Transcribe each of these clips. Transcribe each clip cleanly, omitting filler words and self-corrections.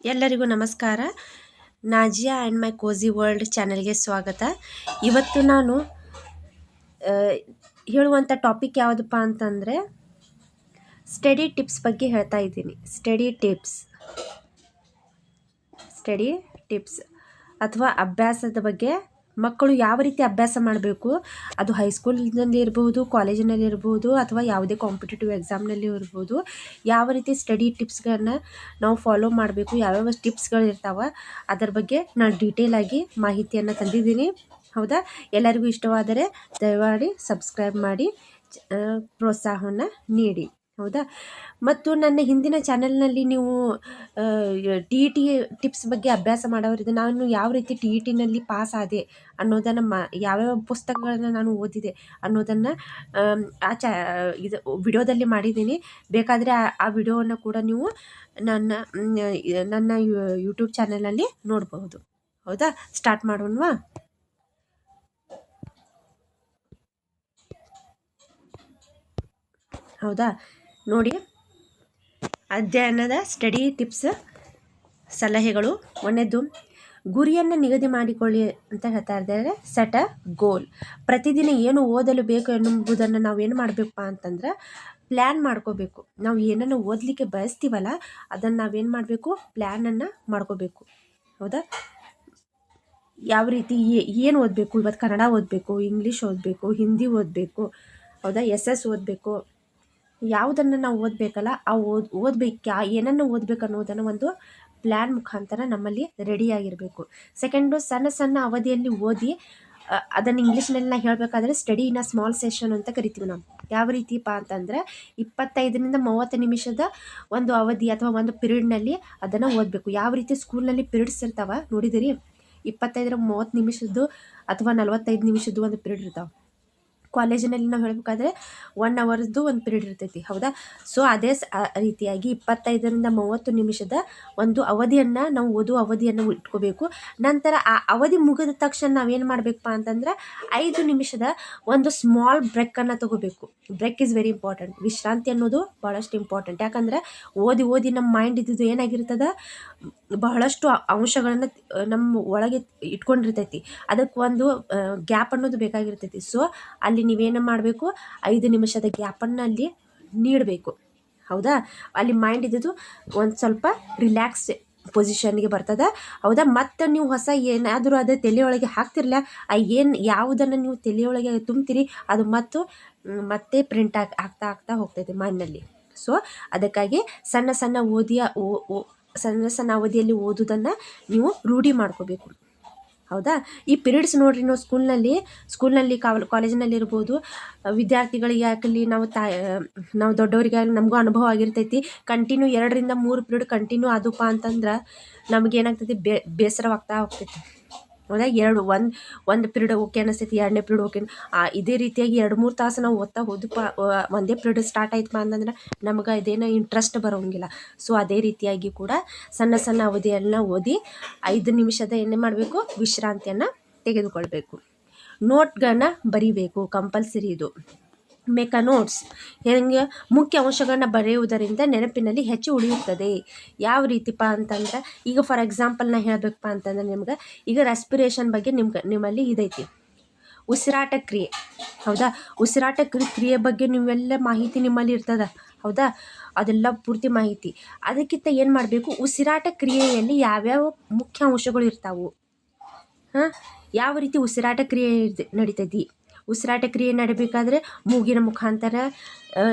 ಎಲ್ಲರಿಗೂ ನಮಸ್ಕಾರ. Nazia and my ಕೋಝಿ world ಚಾನೆಲ್ಗೆ ಸ್ವಾಗತ. ಇವತ್ತು ನಾನು ಹೇಳುವಂಥ ಟಾಪಿಕ್ ಯಾವುದಪ್ಪ ಅಂತಂದರೆ ಸ್ಟಡಿ ಟಿಪ್ಸ್ ಬಗ್ಗೆ ಹೇಳ್ತಾ ಇದ್ದೀನಿ. ಸ್ಟಡಿ ಟಿಪ್ಸ್ ಅಥವಾ ಅಭ್ಯಾಸದ ಬಗ್ಗೆ. ಮಕ್ಕಳು ಯಾವ ರೀತಿ ಅಭ್ಯಾಸ ಮಾಡಬೇಕು, ಅದು ಹೈಸ್ಕೂಲ್ನಲ್ಲಿ ಇರ್ಬೋದು, ಕಾಲೇಜಿನಲ್ಲಿ ಇರ್ಬೋದು, ಅಥವಾ ಯಾವುದೇ ಕಾಂಪಿಟೇಟಿವ್ ಎಕ್ಸಾಮ್ನಲ್ಲಿ ಇರ್ಬೋದು. ಯಾವ ರೀತಿ ಸ್ಟಡಿ ಟಿಪ್ಸ್ಗಳನ್ನ ನಾವು ಫಾಲೋ ಮಾಡಬೇಕು, ಯಾವ್ಯಾವ ಟಿಪ್ಸ್ಗಳು ಇರ್ತಾವೆ ಅದರ ಬಗ್ಗೆ ನಾನು ಡೀಟೇಲಾಗಿ ಮಾಹಿತಿಯನ್ನು ತಂದಿದ್ದೀನಿ. ಹೌದಾ? ಎಲ್ಲರಿಗೂ ಇಷ್ಟವಾದರೆ ದಯಮಾಡಿ ಸಬ್ಸ್ಕ್ರೈಬ್ ಮಾಡಿ ಪ್ರೋತ್ಸಾಹವನ್ನು ನೀಡಿ. ಹೌದಾ? ಮತ್ತು ನನ್ನ ಹಿಂದಿನ ಚಾನೆಲ್ನಲ್ಲಿ ನೀವು ಟಿ ಇ ಟಿ ಟಿಪ್ಸ್ ಬಗ್ಗೆ ಅಭ್ಯಾಸ ಮಾಡೋರಿದೆ. ನಾನು ಯಾವ ರೀತಿ ಟಿ ಇ ಟಿನಲ್ಲಿ ಪಾಸ್ ಆದೆ ಅನ್ನೋದನ್ನು ಯಾವ್ಯಾವ ಪುಸ್ತಕಗಳನ್ನು ನಾನು ಓದಿದೆ ಅನ್ನೋದನ್ನು ಇದು ವಿಡಿಯೋದಲ್ಲಿ ಮಾಡಿದ್ದೀನಿ. ಬೇಕಾದರೆ ಆ ವಿಡಿಯೋವನ್ನು ಕೂಡ ನೀವು ನನ್ನ ಯೂಟ್ಯೂಬ್ ಚಾನೆಲಲ್ಲಿ ನೋಡಬಹುದು. ಹೌದಾ? ಸ್ಟಾರ್ಟ್ ಮಾಡೋಣವಾ? ಹೌದಾ? ನೋಡಿ, ಅಧ್ಯಯನದ ಸ್ಟಡಿ ಟಿಪ್ಸ್ ಸಲಹೆಗಳು. ಒಂದನೇದು, ಗುರಿಯನ್ನು ನಿಗದಿ ಮಾಡಿಕೊಳ್ಳಿ ಅಂತ ಹೇಳ್ತಾ ಇದ್ದಾರೆ. ಸೆಟ್ ಅ ಗೋಲ್. ಪ್ರತಿದಿನ ಏನು ಓದಲು ಬೇಕು ಎನ್ನುವುದನ್ನು ನಾವು ಏನು ಮಾಡಬೇಕಪ್ಪ ಅಂತಂದ್ರೆ ಪ್ಲ್ಯಾನ್ ಮಾಡ್ಕೋಬೇಕು. ನಾವು ಏನನ್ನು ಓದಲಿಕ್ಕೆ ಬಯಸ್ತೀವಲ್ಲ ಅದನ್ನು ನಾವೇನು ಮಾಡಬೇಕು, ಪ್ಲ್ಯಾನನ್ನು ಮಾಡ್ಕೋಬೇಕು. ಹೌದಾ? ಯಾವ ರೀತಿ ಏನು ಓದಬೇಕು, ಇವತ್ತು ಕನ್ನಡ ಓದಬೇಕು, ಇಂಗ್ಲೀಷ್ ಓದಬೇಕು, ಹಿಂದಿ ಓದಬೇಕು, ಹೌದಾ, SS ಓದಬೇಕು, ಯಾವುದನ್ನು ನಾವು ಓದಬೇಕಲ್ಲ ಆ ಓದಬೇಕು, ಏನನ್ನು ಓದಬೇಕು ಅನ್ನೋದನ್ನು ಒಂದು ಪ್ಲ್ಯಾನ್ ಮುಖಾಂತರ ನಮ್ಮಲ್ಲಿ ರೆಡಿಯಾಗಿರಬೇಕು. ಸೆಕೆಂಡು, ಸಣ್ಣ ಸಣ್ಣ ಅವಧಿಯಲ್ಲಿ ಓದಿ ಅದನ್ನು ಇಂಗ್ಲೀಷ್ನಲ್ಲಿ ನಾವು ಹೇಳಬೇಕಾದ್ರೆ study in a small session ಅಂತ ಕರಿತೀವಿ ನಾವು. ಯಾವ ರೀತಿಪ್ಪ ಅಂತಂದರೆ 25ರಿಂದ 30 ನಿಮಿಷದ ಒಂದು ಅವಧಿ ಅಥವಾ ಒಂದು ಪಿರಿಯಡ್ನಲ್ಲಿ ಅದನ್ನು ಓದಬೇಕು. ಯಾವ ರೀತಿ ಸ್ಕೂಲ್ನಲ್ಲಿ ಪಿರಿಯಡ್ಸ್ ಇರ್ತಾವೆ ನೋಡಿದಿರಿ, 25-30 ನಿಮಿಷದ್ದು ಅಥವಾ 45 ನಿಮಿಷದ್ದು ಒಂದು ಪಿರಿಯಡ್ ಇರ್ತಾವೆ. ಕಾಲೇಜಿನಲ್ಲಿ ನಾವು ಹೇಳಬೇಕಾದ್ರೆ 1 ಅವರ್ದು ಒಂದು ಪಿರಿಯಡ್ ಇರ್ತೈತಿ. ಹೌದಾ? ಸೊ ಅದೇ ರೀತಿಯಾಗಿ 25ರಿಂದ 30 ನಿಮಿಷದ ಒಂದು ಅವಧಿಯನ್ನು ನಾವು ಓದುವ ಅವಧಿಯನ್ನು ಇಟ್ಕೋಬೇಕು. ನಂತರ ಆ ಅವಧಿ ಮುಗಿದ ತಕ್ಷಣ ನಾವೇನು ಮಾಡಬೇಕಪ್ಪ ಅಂತಂದ್ರೆ 5 ನಿಮಿಷದ ಒಂದು ಸ್ಮಾಲ್ ಬ್ರೇಕನ್ನು ತಗೋಬೇಕು. Break is very important. ವಿಶ್ರಾಂತಿ ಅನ್ನೋದು ಭಾಳಷ್ಟು ಇಂಪಾರ್ಟೆಂಟ್. ಯಾಕಂದರೆ ಓದಿ ನಮ್ಮ ಮೈಂಡ್ ಇದ್ದಿದ್ದು ಏನಾಗಿರ್ತದೆ, ಬಹಳಷ್ಟು ಅಂಶಗಳನ್ನು ನಮ್ಮ ಒಳಗೆ ಇಟ್ಕೊಂಡಿರ್ತೈತಿ. ಅದಕ್ಕೆ ಒಂದು ಗ್ಯಾಪ್ ಅನ್ನೋದು ಬೇಕಾಗಿರ್ತೈತಿ. ಸೊ ಅಲ್ಲಿ ನೀವೇನು ಮಾಡಬೇಕು, 5 ನಿಮಿಷದ ಗ್ಯಾಪನ್ನು ಅಲ್ಲಿ ನೀಡಬೇಕು. ಹೌದಾ? ಅಲ್ಲಿ ಮೈಂಡ್ ಇದ್ದಿದ್ದು ಒಂದು ಸ್ವಲ್ಪ ರಿಲ್ಯಾಕ್ಸ್ ಪೊಸಿಷನ್ಗೆ ಬರ್ತದೆ. ಹೌದಾ? ಮತ್ತು ನೀವು ಹೊಸ ಏನಾದರೂ ಅದೇ ತಲೆಯೊಳಗೆ ಹಾಕ್ತಿರಲ್ಲ, ಯಾವುದನ್ನು ನೀವು ತಲೆಯೊಳಗೆ ತುಂಬ್ತೀರಿ ಅದು ಮತ್ತೆ ಪ್ರಿಂಟ್ ಆಗ್ತಾ ಹೋಗ್ತೈತೆ ಮೈಂಡ್ನಲ್ಲಿ. ಸೊ ಅದಕ್ಕಾಗಿ ಸಣ್ಣ ಸಣ್ಣ ಅವಧಿಯಲ್ಲಿ ಓದೋದನ್ನು ನೀವು ರೂಢಿ ಮಾಡ್ಕೋಬೇಕು. ಹೌದಾ? ಈ ಪಿರಿಯಡ್ಸ್ ನೋಡ್ರಿ, ನಾವು ಸ್ಕೂಲ್ನಲ್ಲಿ ಕಾಲೇಜಿನಲ್ಲಿ ಇರ್ಬೋದು, ವಿದ್ಯಾರ್ಥಿಗಳಿಗೆ ಯಾಕಲ್ಲಿ ನಾವು ದೊಡ್ಡವರಿಗಾಗಲಿ ನಮಗೂ ಅನುಭವ ಆಗಿರ್ತೈತಿ. ಕಂಟಿನ್ಯೂ 2ರಿಂದ 3 ಪಿರಿಯಡ್ ಕಂಟಿನ್ಯೂ ಆದಪ್ಪ ಅಂತಂದ್ರೆ ನಮಗೇನಾಗ್ತೈತಿ, ಬೇಸರವಾಗ್ತಾ ಹೋಗ್ತೈತಿ. ಹೌದಾ? ಒಂದು ಪಿರಿಯಡ್ ಓಕೆ ಅನ್ನಿಸ್ತೈತಿ, 2ನೇ ಪಿರಿಯಡ್ ಓಕೆ. ಇದೇ ರೀತಿಯಾಗಿ 2-3 ತಾಸು ನಾವು ಓದ್ತಾ ಹೋದಪ್ಪ, ಒಂದೇ ಪಿರಿಯಡ್ ಸ್ಟಾರ್ಟ್ ಆಯ್ತಪ್ಪ ಅಂತಂದ್ರೆ ನಮಗೆ ಇದೇನೋ ಇಂಟ್ರೆಸ್ಟ್ ಬರೋಂಗಿಲ್ಲ. ಸೊ ಅದೇ ರೀತಿಯಾಗಿ ಕೂಡ ಸಣ್ಣ ಅವಧಿಯನ್ನು ಓದಿ 5 ನಿಮಿಷದ ಏನೇ ಮಾಡಬೇಕು, ವಿಶ್ರಾಂತಿಯನ್ನು ತೆಗೆದುಕೊಳ್ಬೇಕು. ನೋಟ್ಗಳನ್ನ ಬರಿಬೇಕು, ಕಂಪಲ್ಸರಿ ಇದು. Make a notes. ಹೆಂಗೆ, ಮುಖ್ಯ ಅಂಶಗಳನ್ನ ಬರೆಯುವುದರಿಂದ ನೆನಪಿನಲ್ಲಿ ಹೆಚ್ಚು ಉಳಿಯುತ್ತದೆ. ಯಾವ ರೀತಿಪ್ಪ ಅಂತಂದ್ರೆ, ಈಗ ಫಾರ್ ಎಕ್ಸಾಂಪಲ್ ನಾ ಹೇಳಬೇಕಪ್ಪ ಅಂತಂದ್ರೆ ನಿಮ್ಗೆ ಈಗ ರೆಸ್ಪಿರೇಷನ್ ಬಗ್ಗೆ ನಿಮ್ಮಲ್ಲಿ ಇದೈತಿ, ಉಸಿರಾಟ ಕ್ರಿಯೆ. ಹೌದಾ? ಉಸಿರಾಟ ಕ್ರಿಯೆ ಬಗ್ಗೆ ನೀವೆಲ್ಲ ಮಾಹಿತಿ ನಿಮ್ಮಲ್ಲಿ ಇರ್ತದೆ. ಹೌದಾ? ಅದೆಲ್ಲ ಪೂರ್ತಿ ಮಾಹಿತಿ. ಅದಕ್ಕಿಂತ ಏನು ಮಾಡಬೇಕು, ಉಸಿರಾಟ ಕ್ರಿಯೆಯಲ್ಲಿ ಯಾವ್ಯಾವ ಮುಖ್ಯ ಅಂಶಗಳು ಇರ್ತಾವೆ, ಯಾವ ರೀತಿ ಉಸಿರಾಟ ಕ್ರಿಯೆ ನಡೀತೈತಿ. ಉಸಿರಾಟ ಕ್ರಿಯೆ ನಡಿಬೇಕಾದ್ರೆ ಮೂಗಿನ ಮುಖಾಂತರ,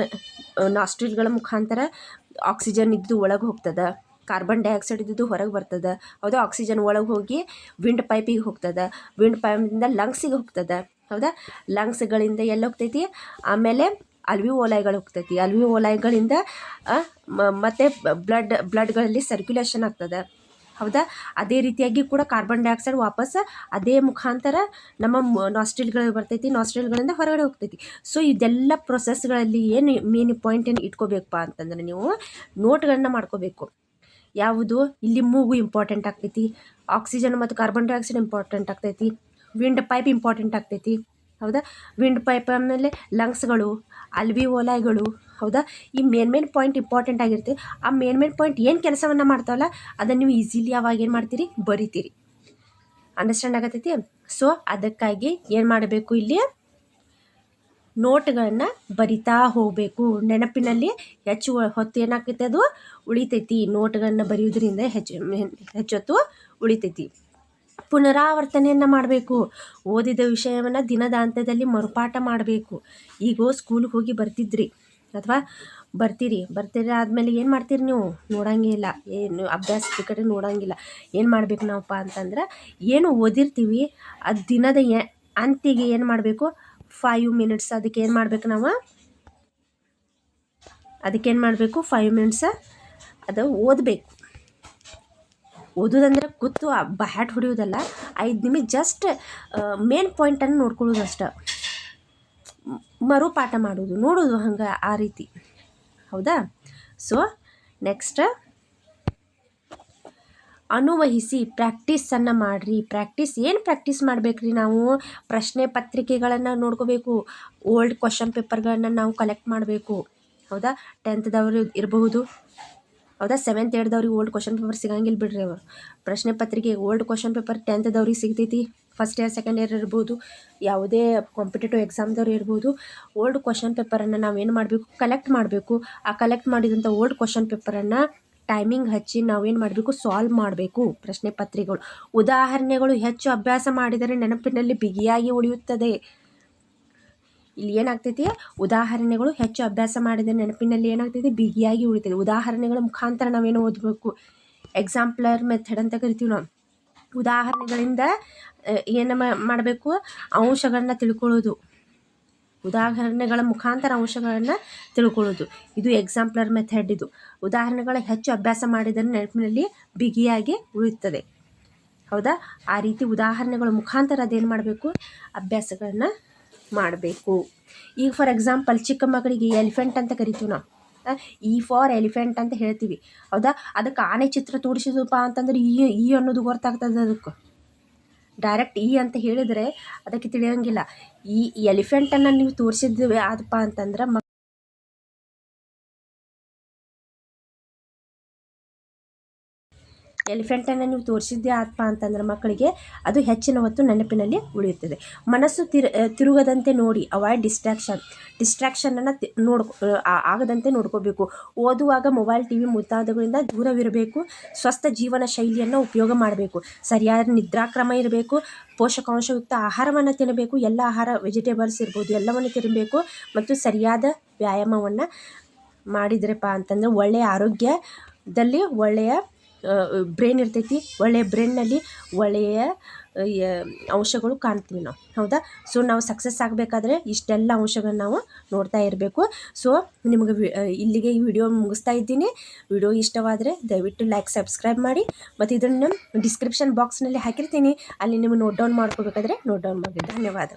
ನಾಸ್ಟ್ರಿಲ್ಗಳ ಮುಖಾಂತರ ಆಕ್ಸಿಜನ್ ಇದ್ದು ಒಳಗೆ ಹೋಗ್ತದೆ, ಕಾರ್ಬನ್ ಡೈಆಕ್ಸೈಡ್ ಇದ್ದು ಹೊರಗೆ ಬರ್ತದೆ. ಹೌದಾ? ಆಕ್ಸಿಜನ್ ಒಳಗೆ ಹೋಗಿ ವಿಂಡ್ ಪೈಪಿಗೆ ಹೋಗ್ತದೆ, ವಿಂಡ್ ಪೈಪಿಂದ ಲಂಗ್ಸಿಗೆ ಹೋಗ್ತದೆ. ಹೌದಾ? ಲಂಗ್ಸ್ಗಳಿಂದ ಎಲ್ಲಿ ಹೋಗ್ತೈತಿ, ಆಮೇಲೆ ಅಲ್ವಿಯೋಲೈಗಳು ಹೋಗ್ತೈತಿ. ಅಲ್ವಿಯೋಲೈಗಳಿಂದ ಮತ್ತು ಬ್ಲಡ್ಗಳಲ್ಲಿ ಸರ್ಕ್ಯುಲೇಷನ್ ಆಗ್ತದೆ. ಹೌದಾ? ಅದೇ ರೀತಿಯಾಗಿ ಕೂಡ ಕಾರ್ಬನ್ ಡೈಆಕ್ಸೈಡ್ ವಾಪಸ್ ಅದೇ ಮುಖಾಂತರ ನಮ್ಮ ನಾಸ್ಟ್ರಿಲ್ಗಳಿಗೆ ಬರ್ತೈತಿ, ನಾಸ್ಟ್ರಿಲ್ಗಳಿಂದ ಹೊರಗಡೆ ಹೋಗ್ತೈತಿ. ಸೊ ಇದೆಲ್ಲ ಪ್ರೊಸೆಸ್ಗಳಲ್ಲಿ ಏನು ಮೇನ್ ಪಾಯಿಂಟ್ ಇಟ್ಕೋಬೇಕಪ್ಪ ಅಂತಂದ್ರೆ ನೀವು ನೋಟ್ಗಳನ್ನ ಮಾಡ್ಕೋಬೇಕು. ಯಾವುದು, ಇಲ್ಲಿ ಮೂಗು ಇಂಪಾರ್ಟೆಂಟ್ ಆಗ್ತೈತಿ, ಆಕ್ಸಿಜನ್ ಮತ್ತು ಕಾರ್ಬನ್ ಡೈಆಕ್ಸೈಡ್ ಇಂಪಾರ್ಟೆಂಟ್ ಆಗ್ತೈತಿ, ವಿಂಡ್ ಪೈಪ್ ಇಂಪಾರ್ಟೆಂಟ್ ಆಗ್ತೈತಿ. ಹೌದಾ? ವಿಂಡ್ ಪೈಪ್ ಆಮೇಲೆ ಲಂಗ್ಸ್ಗಳು, ಅಲ್ವಿಯೋಲೈಗಳು, ಹೌದಾ. ಈ ಮೇನ್ ಪಾಯಿಂಟ್ ಇಂಪಾರ್ಟೆಂಟ್ ಆಗಿರುತ್ತೆ. ಆ ಮೇನ್ ಪಾಯಿಂಟ್ ಏನು ಕೆಲಸವನ್ನು ಮಾಡ್ತಾವಲ್ಲ ಅದನ್ನು ನೀವು ಈಸಿಲಿ ಅವಾಗ ಏನು ಮಾಡ್ತೀರಿ, ಬರಿತೀರಿ. ಅಂಡರ್ಸ್ಟ್ಯಾಂಡ್ ಆಗತ್ತೈತಿ. ಸೊ ಅದಕ್ಕಾಗಿ ಏನು ಮಾಡಬೇಕು, ಇಲ್ಲಿ ನೋಟ್ಗಳನ್ನು ಬರಿತಾ ಹೋಗಬೇಕು. ನೆನಪಿನಲ್ಲಿ ಹೆಚ್ಚು ಹೊತ್ತು ಏನಾಗ್ತೈತಿ, ಅದು ಉಳಿತೈತಿ. ನೋಟ್ಗಳನ್ನು ಬರೆಯೋದ್ರಿಂದ ಹೆಚ್ಚೊತ್ತು ಉಳಿತೈತಿ. ಪುನರಾವರ್ತನೆಯನ್ನು ಮಾಡಬೇಕು. ಓದಿದ ವಿಷಯವನ್ನು ದಿನದ ಅಂತ್ಯದಲ್ಲಿ ಮರುಪಾಠ ಮಾಡಬೇಕು. ಈಗ ಸ್ಕೂಲ್ಗೆ ಹೋಗಿ ಬರ್ತಿದ್ರಿ ಅಥವಾ ಬರ್ತೀರಿ ಆದಮೇಲೆ ಏನು ಮಾಡ್ತೀರಿ, ನೀವು ನೋಡೋಂಗೇ ಇಲ್ಲ, ಏನು ಅಭ್ಯಾಸದ ಕಡೆ ನೋಡೋಂಗಿಲ್ಲ. ಏನು ಮಾಡಬೇಕು ನಾವಪ್ಪ ಅಂತಂದ್ರೆ, ಏನು ಓದಿರ್ತೀವಿ ಆ ದಿನದ ಅಂತ್ಯಗೆ ಏನು ಮಾಡಬೇಕು, 5 ಮಿನಿಟ್ಸ್ ಅದಕ್ಕೇನು ಮಾಡಬೇಕು, ಅದಕ್ಕೇನು ಮಾಡಬೇಕು, 5 ಮಿನಿಟ್ಸ್ ಅದು ಓದಬೇಕು. ಓದೋದಂದ್ರೆ ಕೂತು ಬ್ಯಾಟ್ ಹೊಡೆಯೋದಲ್ಲ, 5 ನಿಮಿಷ ಜಸ್ಟ್ ಮೇನ್ ಪಾಯಿಂಟನ್ನು ನೋಡ್ಕೊಳ್ಳೋದು ಅಷ್ಟೆ. ಮರುಪಾಠ ನೋಡೋದು ಹಂಗೆ ಆ ರೀತಿ. ಹೌದಾ. ಸೊ ನೆಕ್ಸ್ಟ್ ಅನುವಹಿಸಿ ಪ್ರಾಕ್ಟೀಸನ್ನು ಮಾಡಿರಿ. ಏನು ಪ್ರಾಕ್ಟೀಸ್ ಮಾಡಬೇಕ್ರಿ, ನಾವು ಪ್ರಶ್ನೆ ಪತ್ರಿಕೆಗಳನ್ನು ನೋಡ್ಕೋಬೇಕು. ಓಲ್ಡ್ ಕ್ವಶನ್ ಪೇಪರ್ಗಳನ್ನು ನಾವು ಕಲೆಕ್ಟ್ ಮಾಡಬೇಕು. ಹೌದಾ. 10th ಇರಬಹುದು. ಹೌದಾ. 7th 8th old question paper ಸಿಗಂಗಿಲ್ಲ ಬಿಡ್ರಿ. ಅವರು ಪ್ರಶ್ನೆ ಪತ್ರಿಕೆ ಓಲ್ಡ್ ಕ್ವಶನ್ ಪೇಪರ್ 10th ಸಿಗ್ತೈತಿ. ಫಸ್ಟ್ ಇಯರ್ ಸೆಕೆಂಡ್ ಇಯರ್ ಇರ್ಬೋದು, ಯಾವುದೇ ಕಾಂಪಿಟೇಟಿವ್ ಎಕ್ಸಾಮ್ದವ್ರು ಇರ್ಬೋದು. ಓಲ್ಡ್ ಕ್ವಶನ್ ಪೇಪರನ್ನು ನಾವೇನು ಮಾಡಬೇಕು, ಕಲೆಕ್ಟ್ ಮಾಡಬೇಕು. ಆ ಕಲೆಕ್ಟ್ ಮಾಡಿದಂಥ ಓಲ್ಡ್ ಕ್ವಶನ್ ಪೇಪರನ್ನು ಟೈಮಿಂಗ್ ಹಚ್ಚಿ ನಾವೇನು ಮಾಡಬೇಕು, ಸಾಲ್ವ್ ಮಾಡಬೇಕು. ಪ್ರಶ್ನೆ ಪತ್ರಿಕೆಗಳು ಉದಾಹರಣೆಗಳು ಹೆಚ್ಚು ಅಭ್ಯಾಸ ಮಾಡಿದರೆ ನೆನಪಿನಲ್ಲಿ ಬಿಗಿಯಾಗಿ ಉಳಿಯುತ್ತದೆ. ಇಲ್ಲಿ ಏನಾಗ್ತೈತಿ, ಉದಾಹರಣೆಗಳು ಹೆಚ್ಚು ಅಭ್ಯಾಸ ಮಾಡಿದರೆ ನೆನಪಿನಲ್ಲಿ ಏನಾಗ್ತೈತಿ, ಬಿಗಿಯಾಗಿ ಉಳಿತೈತಿ. ಉದಾಹರಣೆಗಳ ಮುಖಾಂತರ ನಾವೇನು ಓದಬೇಕು, ಎಕ್ಸಾಂಪ್ಲರ್ ಮೆಥಡ್ ಅಂತ ಕರಿತೀವಿ ನಾವು. ಉದಾಹರಣೆಗಳಿಂದ ಏನು ಮಾಡಬೇಕು, ಅಂಶಗಳನ್ನ ತಿಳ್ಕೊಳ್ಳೋದು. ಉದಾಹರಣೆಗಳ ಮುಖಾಂತರ ಅಂಶಗಳನ್ನು ತಿಳ್ಕೊಳ್ಳೋದು, ಇದು ಎಕ್ಸಾಂಪ್ಲರ್ ಮೆಥಡ್. ಇದು ಉದಾಹರಣೆಗಳ ಹೆಚ್ಚು ಅಭ್ಯಾಸ ಮಾಡಿದರೆ ನೆನಪಿನಲ್ಲಿ ಬಿಗಿಯಾಗಿ ಉಳಿಯುತ್ತದೆ. ಹೌದಾ. ಆ ರೀತಿ ಉದಾಹರಣೆಗಳ ಮುಖಾಂತರ ಅದೇನು ಮಾಡಬೇಕು, ಅಭ್ಯಾಸಗಳನ್ನು ಮಾಡಬೇಕು. ಈಗ ಫಾರ್ ಎಕ್ಸಾಂಪಲ್ ಚಿಕ್ಕ ಮಕ್ಕಳಿಗೆ ಎಲಿಫೆಂಟ್ ಅಂತ ಕರಿತೀವಿ ನಾವು. ಫಾರ್ ಎಲಿಫೆಂಟ್ ಅಂತ ಹೇಳ್ತೀವಿ. ಹೌದಾ. ಅದಕ್ಕೆ ಆನೆ ಚಿತ್ರ ತೋರಿಸಿದಪ್ಪ ಅಂತಂದ್ರೆ ಈ ಅನ್ನೋದು ಗೊತ್ತಾಗ್ತದೆ. ಅದಕ್ಕೆ ಡೈರೆಕ್ಟ್ ಅಂತ ಹೇಳಿದರೆ ಅದಕ್ಕೆ ತಿಳಿಯೋಂಗಿಲ್ಲ. ಈ ಎಲಿಫೆಂಟನ್ನು ನೀವು ತೋರಿಸಿದ್ವಿ ಆದಪ್ಪ ಅಂತಂದ್ರೆ ಎಲಿಫೆಂಟನ್ನು ನೀವು ತೋರಿಸಿದ್ದೇ ಆತ್ಮ ಅಂತಂದ್ರೆ ಮಕ್ಕಳಿಗೆ ಅದು ಹೆಚ್ಚಿನ ಹೊತ್ತು ನೆನಪಿನಲ್ಲಿ ಉಳಿಯುತ್ತದೆ. ಮನಸ್ಸು ತಿರುಗದಂತೆ ನೋಡಿ, ಅವಾಯ್ಡ್ ಡಿಸ್ಟ್ರಾಕ್ಷನನ್ನು ಆಗದಂತೆ ನೋಡ್ಕೋಬೇಕು. ಓದುವಾಗ ಮೊಬೈಲ್ TV ಮುಂತಾದವುಗಳಿಂದ ದೂರವಿರಬೇಕು. ಸ್ವಸ್ಥ ಜೀವನ ಶೈಲಿಯನ್ನು ಉಪಯೋಗ ಮಾಡಬೇಕು. ಸರಿಯಾದ ನಿದ್ರಾಕ್ರಮ ಇರಬೇಕು. ಪೋಷಕಾಂಶಯುಕ್ತ ಆಹಾರವನ್ನು ತಿನ್ನಬೇಕು. ಎಲ್ಲ ಆಹಾರ ವೆಜಿಟೇಬಲ್ಸ್ ಇರ್ಬೋದು ಎಲ್ಲವನ್ನು ತಿನ್ನಬೇಕು. ಮತ್ತು ಸರಿಯಾದ ವ್ಯಾಯಾಮವನ್ನು ಮಾಡಿದ್ರಪ್ಪ ಅಂತಂದರೆ ಒಳ್ಳೆಯ ಆರೋಗ್ಯದಲ್ಲಿ ಒಳ್ಳೆಯ ಬ್ರೈನ್ ಇರ್ತೈತಿ. ಒಳ್ಳೆಯ ಬ್ರೈನ್ನಲ್ಲಿ ಒಳ್ಳೆಯ ಅಂಶಗಳು ಕಾಣ್ತೀವಿ ನಾವು. ಹೌದಾ. ಸೊ ನಾವು ಸಕ್ಸಸ್ ಆಗಬೇಕಾದ್ರೆ ಇಷ್ಟೆಲ್ಲ ಅಂಶಗಳನ್ನ ನಾವು ನೋಡ್ತಾ ಇರಬೇಕು. ಸೊ ನಿಮಗೆ ಇಲ್ಲಿಗೆ ಈ ವಿಡಿಯೋ ಮುಗಿಸ್ತಾ ಇದ್ದೀನಿ. ವಿಡಿಯೋ ಇಷ್ಟವಾದರೆ ದಯವಿಟ್ಟು ಲೈಕ್ ಸಬ್ಸ್ಕ್ರೈಬ್ ಮಾಡಿ. ಮತ್ತು ಇದನ್ನು ಡಿಸ್ಕ್ರಿಪ್ಷನ್ ಬಾಕ್ಸ್ನಲ್ಲಿ ಹಾಕಿರ್ತೀನಿ, ಅಲ್ಲಿ ನೀವು ನೋಟ್ ಡೌನ್ ಮಾಡ್ಕೋಬೇಕಾದ್ರೆ ನೋಟ್ ಡೌನ್ ಮಾಡಿ. ಧನ್ಯವಾದ.